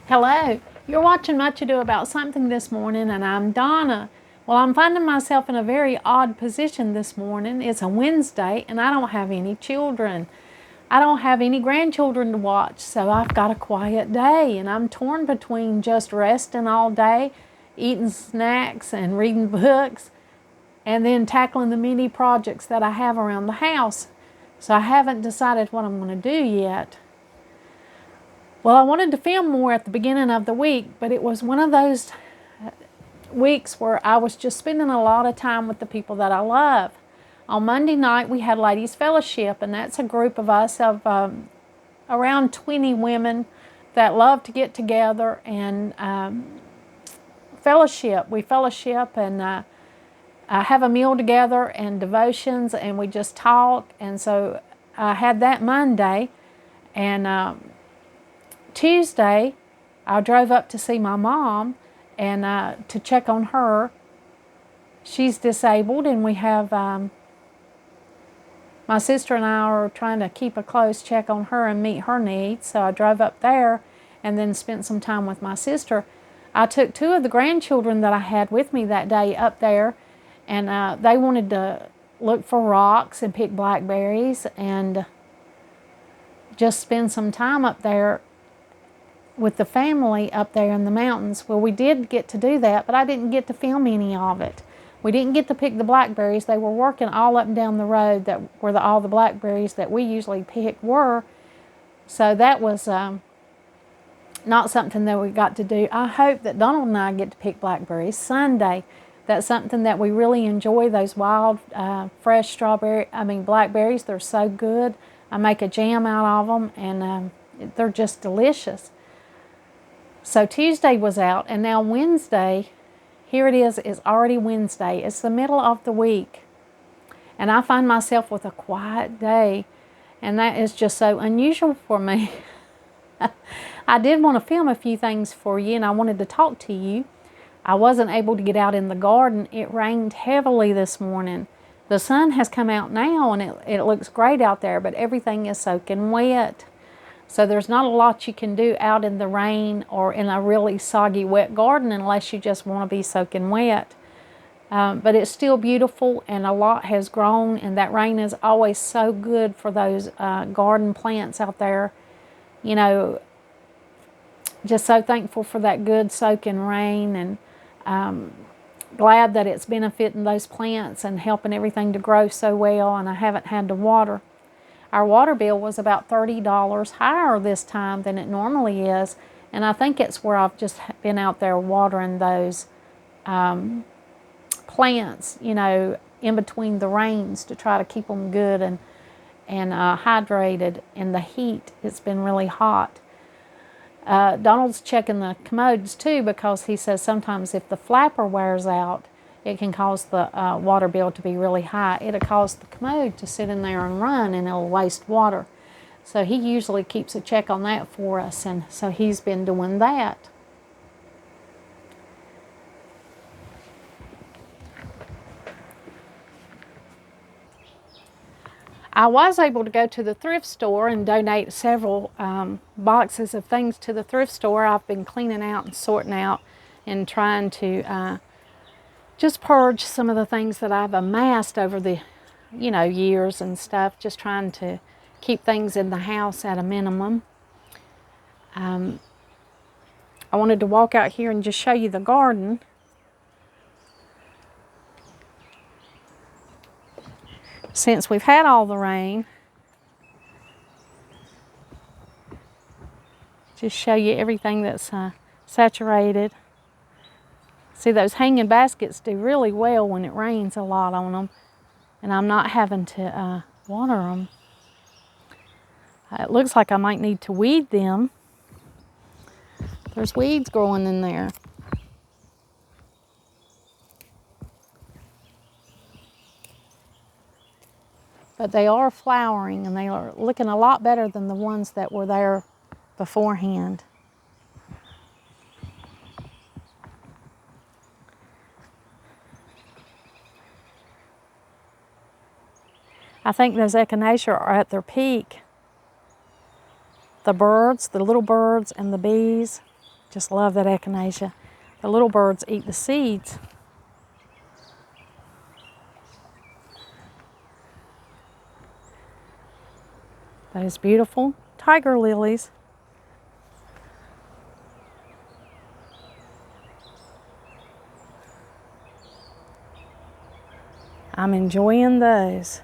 Hello, you're watching Much Ado About Something this morning, and I'm Donna. Well, I'm finding myself in a very odd position this morning. It's a Wednesday, and I don't have any children. I don't have any grandchildren to watch, so I've got a quiet day, and I'm torn between just resting all day, eating snacks and reading books, and then tackling the many projects that I have around the house. So I haven't decided what I'm going to do yet. Well, I wanted to film more at the beginning of the week, but it was one of those weeks where I was just spending a lot of time with the people that I love. On Monday night, we had Ladies Fellowship, and that's a group of us of around 20 women that love to get together and fellowship. We fellowship and have a meal together and devotions, and we just talk. And so I had that Monday, and Tuesday, I drove up to see my mom and to check on her. She's disabled, and we have my sister and I are trying to keep a close check on her and meet her needs. So I drove up there and then spent some time with my sister. I took two of the grandchildren that I had with me that day up there, and they wanted to look for rocks and pick blackberries and just spend some time up there with the family up there in the mountains. Well, we did get to do that, but I didn't get to film any of it. We didn't get to pick the blackberries. They were working all up and down the road that where all the blackberries that we usually pick were. So that was not something that we got to do. I hope that Donald and I get to pick blackberries Sunday. That's something that we really enjoy, those wild, fresh blackberries. They're so good. I make a jam out of them, and they're just delicious. So Tuesday was out, and now Wednesday, here it is, it's already Wednesday. It's the middle of the week, and I find myself with a quiet day, and that is just so unusual for me. I did want to film a few things for you, and I wanted to talk to you. I wasn't able to get out in the garden. It rained heavily this morning. The sun has come out now, and it looks great out there, but everything is soaking wet. So there's not a lot you can do out in the rain or in a really soggy, wet garden unless you just want to be soaking wet. But it's still beautiful, and a lot has grown, and that rain is always so good for those garden plants out there. You know, just so thankful for that good soaking rain, and glad that it's benefiting those plants and helping everything to grow so well, and I haven't had to water. Our water bill was about $30 higher this time than it normally is, and I think it's where I've just been out there watering those plants, you know, in between the rains to try to keep them good and hydrated in the heat. It's been really hot. Donald's checking the commodes too, because he says sometimes if the flapper wears out, it can cause the water bill to be really high. It'll cause the commode to sit in there and run, and it'll waste water. So he usually keeps a check on that for us, and so he's been doing that. I was able to go to the thrift store and donate several boxes of things to the thrift store. I've been cleaning out and sorting out and trying to just purge some of the things that I've amassed over the, years and stuff, just trying to keep things in the house at a minimum. I wanted to walk out here and just show you the garden. Since we've had all the rain, just show you everything that's saturated. See, those hanging baskets do really well when it rains a lot on them, and I'm not having to water them. It looks like I might need to weed them. There's weeds growing in there. But they are flowering, and they are looking a lot better than the ones that were there beforehand. I think those echinacea are at their peak. The birds, the little birds, and the bees Just love that echinacea. The little birds eat the seeds. Those beautiful tiger lilies. I'm enjoying those.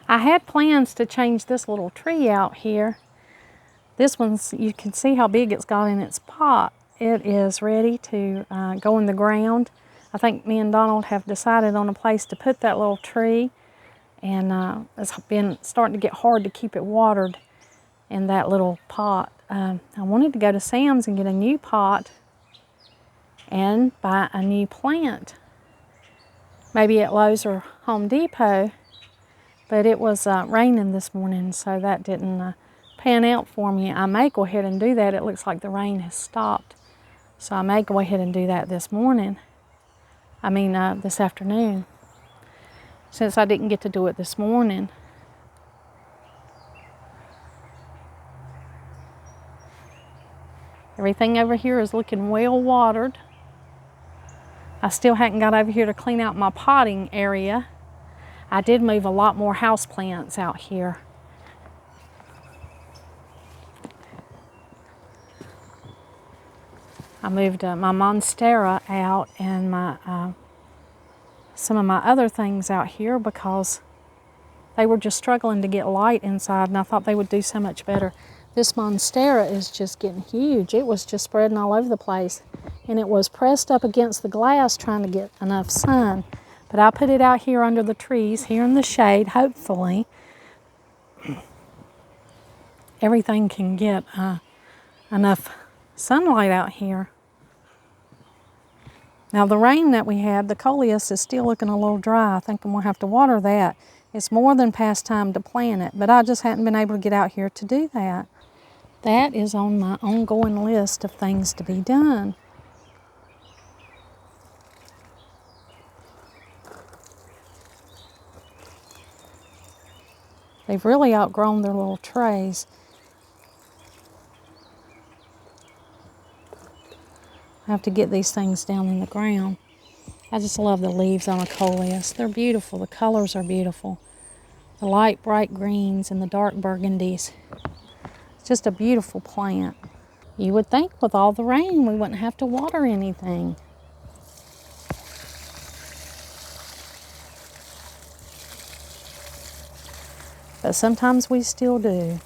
I had plans to change this little tree out here. This one's, you can see how big it's got in its pot. It is ready to go in the ground. I think me and Donald have decided on a place to put that little tree, and it's been starting to get hard to keep it watered in that little pot. I wanted to go to Sam's and get a new pot and buy a new plant, maybe at Lowe's or Home Depot. But it was raining this morning, so that didn't pan out for me. I may go ahead and do that. It looks like the rain has stopped. So I may go ahead and do that this morning. This afternoon, since I didn't get to do it this morning. Everything over here is looking well watered. I still hadn't got over here to clean out my potting area. I did move a lot more house plants out here. I moved my monstera out and some of my other things out here because they were just struggling to get light inside, and I thought they would do so much better. This monstera is just getting huge. It was just spreading all over the place, and it was pressed up against the glass trying to get enough sun. But I put it out here under the trees, here in the shade, hopefully. Everything can get enough sunlight out here. Now the rain that we had, the Coleus is still looking a little dry. I think I'm going to have to water that. It's more than past time to plant it, but I just hadn't been able to get out here to do that. That is on my ongoing list of things to be done. They've really outgrown their little trays. I have to get these things down in the ground. I just love the leaves on a Coleus. They're beautiful. The colors are beautiful. The light bright greens and the dark burgundies. It's just a beautiful plant. You would think with all the rain we wouldn't have to water anything. But sometimes we still do.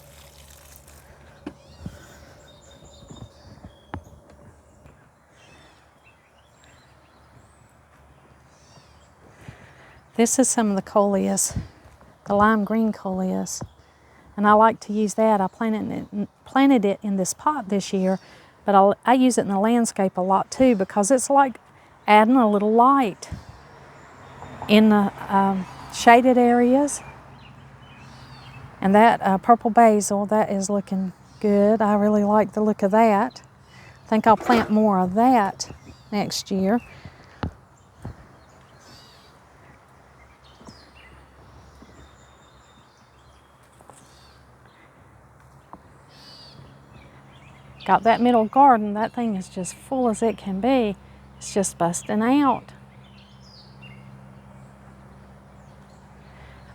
This is some of the Coleus, the lime green Coleus, and I like to use that. I planted it in this pot this year, but I use it in the landscape a lot too because it's like adding a little light in the shaded areas. And that purple basil, that is looking good. I really like the look of that. I think I'll plant more of that next year. Got that middle garden, that thing is just full as it can be. It's just busting out.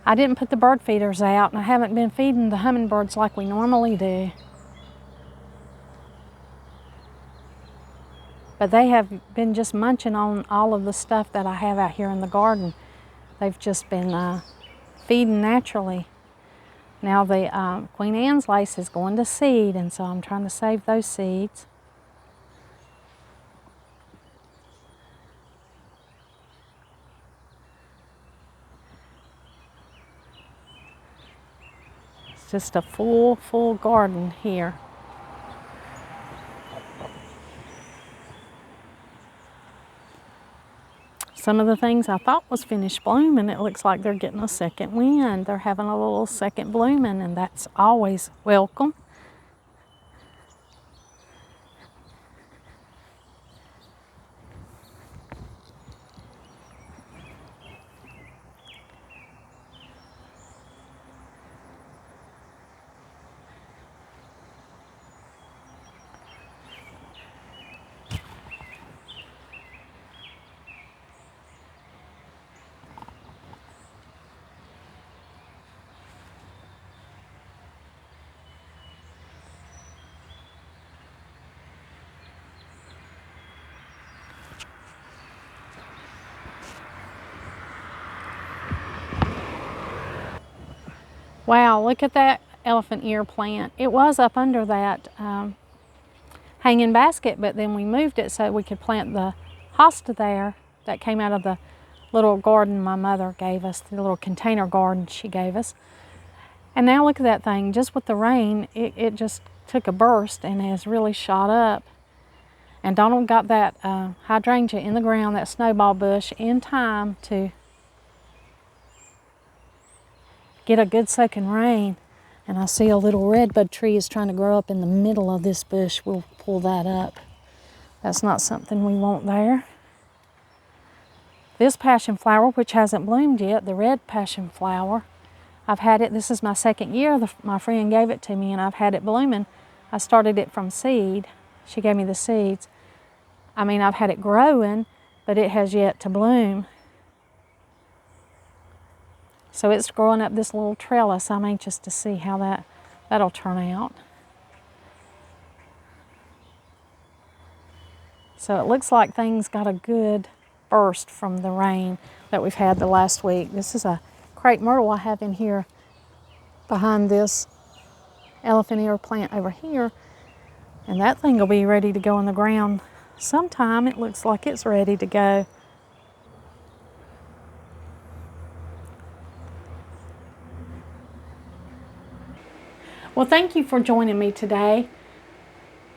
I didn't put the bird feeders out, and I haven't been feeding the hummingbirds like we normally do. But they have been just munching on all of the stuff that I have out here in the garden. They've just been feeding naturally. Now the Queen Anne's lace is going to seed, and so I'm trying to save those seeds. It's just a full garden here. Some of the things I thought was finished blooming, it looks like they're getting a second wind. They're having a little second blooming, and that's always welcome. Wow, look at that elephant ear plant. It was up under that hanging basket, but then we moved it so we could plant the hosta there that came out of the little garden my mother gave us, the little container garden she gave us. And now look at that thing, just with the rain, it just took a burst and has really shot up. And Donald got that hydrangea in the ground, that snowball bush, in time to get a good soaking rain. And I see a little redbud tree is trying to grow up in the middle of this bush. We'll pull that up. That's not something we want there. This passion flower, which hasn't bloomed yet, the red passion flower, I've had it, this is my second year. My friend gave it to me and I've had it blooming. I started it from seed. She gave me the seeds. I mean, I've had it growing, but it has yet to bloom. So it's growing up this little trellis. I'm anxious to see how that'll turn out. So it looks like things got a good burst from the rain that we've had the last week. This is a crepe myrtle I have in here behind this elephant ear plant over here. And that thing will be ready to go in the ground sometime. It looks like it's ready to go. Well, thank you for joining me today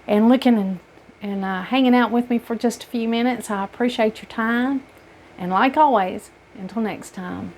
and looking and hanging out with me for just a few minutes. I appreciate your time. And like always, until next time.